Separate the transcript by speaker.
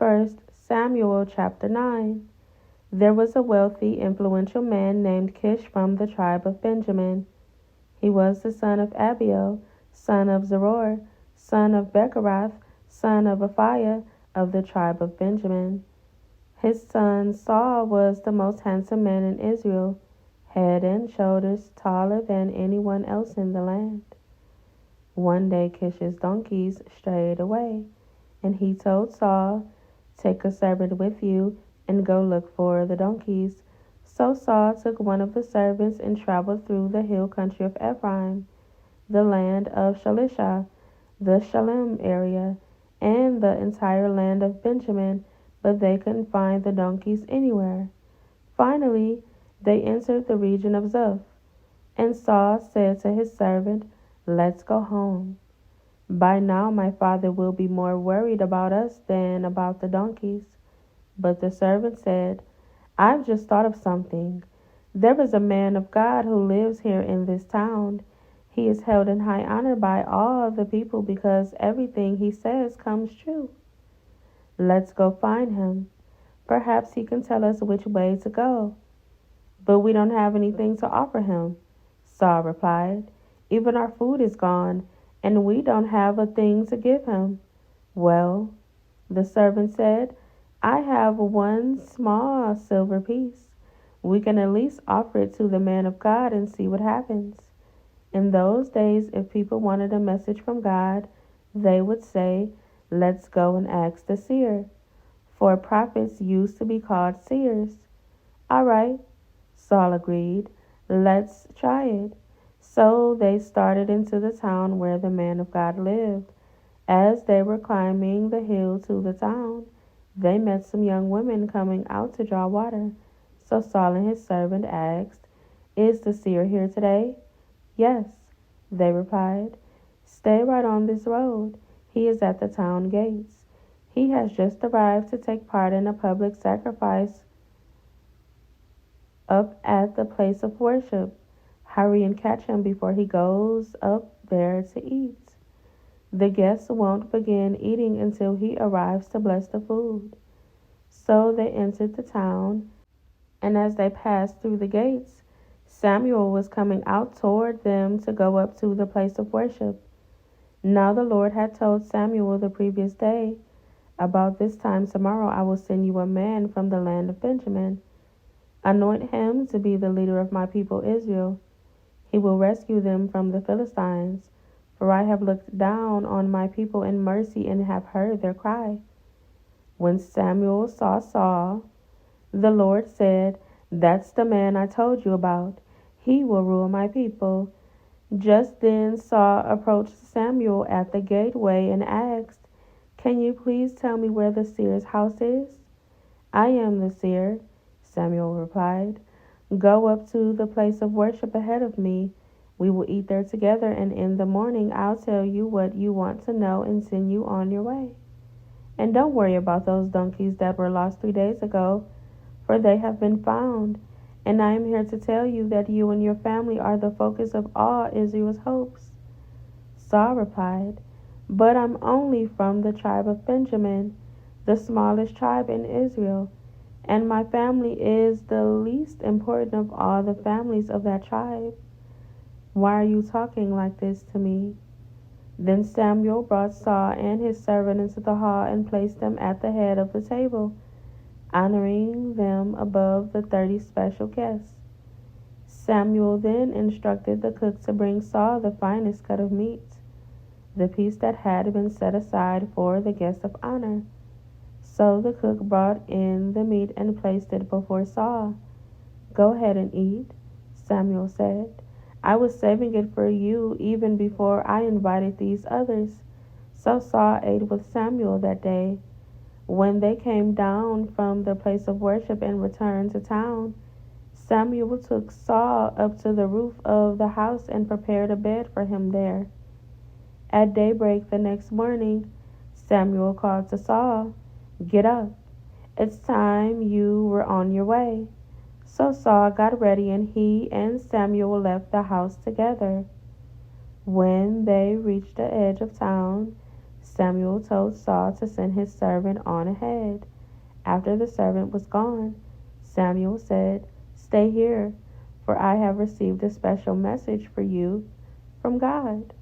Speaker 1: 1 Samuel chapter 9. There was a wealthy, influential man named Kish from the tribe of Benjamin. He was the son of Abiel, son of Zeror, son of Bechorath, son of Aphiah, of the tribe of Benjamin. His son Saul was the most handsome man in Israel, head and shoulders taller than anyone else in the land. One day Kish's donkeys strayed away, and he told Saul, "Take a servant with you and go look for the donkeys." So Saul took one of the servants and traveled through the hill country of Ephraim, the land of Shalisha, the Shalem area, and the entire land of Benjamin, but they couldn't find the donkeys anywhere. Finally, they entered the region of Zuph, and Saul said to his servant, "Let's go home. By now my father will be more worried about us than about the donkeys." But the servant said, "I've just thought of something. There is a man of God who lives here in this town. He is held in high honor by all the people because everything he says comes true. Let's go find him. Perhaps he can tell us which way to go." "But we don't have anything to offer him," Saul replied. "Even our food is gone, and we don't have a thing to give him." "Well," the servant said, "I have one small silver piece. We can at least offer it to the man of God and see what happens." In those days, if people wanted a message from God, they would say, "Let's go and ask the seer." For prophets used to be called seers. "All right," Saul agreed. "Let's try it." So they started into the town where the man of God lived. As they were climbing the hill to the town, they met some young women coming out to draw water. So Saul and his servant asked, "Is the seer here today?" "Yes," they replied. "Stay right on this road. He is at the town gates. He has just arrived to take part in a public sacrifice up at the place of worship. Hurry and catch him before he goes up there to eat. The guests won't begin eating until he arrives to bless the food." So they entered the town, and as they passed through the gates, Samuel was coming out toward them to go up to the place of worship. Now the Lord had told Samuel the previous day, "About this time tomorrow I will send you a man from the land of Benjamin. Anoint him to be the leader of my people Israel. He will rescue them from the Philistines, for I have looked down on my people in mercy and have heard their cry." When Samuel saw Saul, the Lord said, "That's the man I told you about. He will rule my people." Just then Saul approached Samuel at the gateway and asked, "Can you please tell me where the seer's house is?" "I am the seer," Samuel replied. "Go up to the place of worship ahead of me. We will eat there together, and in the morning I'll tell you what you want to know and send you on your way. And don't worry about those donkeys that were lost 3 days ago, for they have been found. And I am here to tell you that you and your family are the focus of all Israel's hopes." Saul replied, "But I'm only from the tribe of Benjamin, the smallest tribe in Israel, and my family is the least important of all the families of that tribe. Why are you talking like this to me?" Then Samuel brought Saul and his servant into the hall and placed them at the head of the table, honoring them above the 30 special guests. Samuel then instructed the cook to bring Saul the finest cut of meat, the piece that had been set aside for the guest of honor. So the cook brought in the meat and placed it before Saul. "Go ahead and eat," Samuel said. "I was saving it for you even before I invited these others." So Saul ate with Samuel that day. When they came down from the place of worship and returned to town, Samuel took Saul up to the roof of the house and prepared a bed for him there. At daybreak the next morning, Samuel called to Saul, "Get up. It's time you were on your way." So Saul got ready, and he and Samuel left the house together. When they reached the edge of town, Samuel told Saul to send his servant on ahead. After the servant was gone, Samuel said, "Stay here, for I have received a special message for you from God."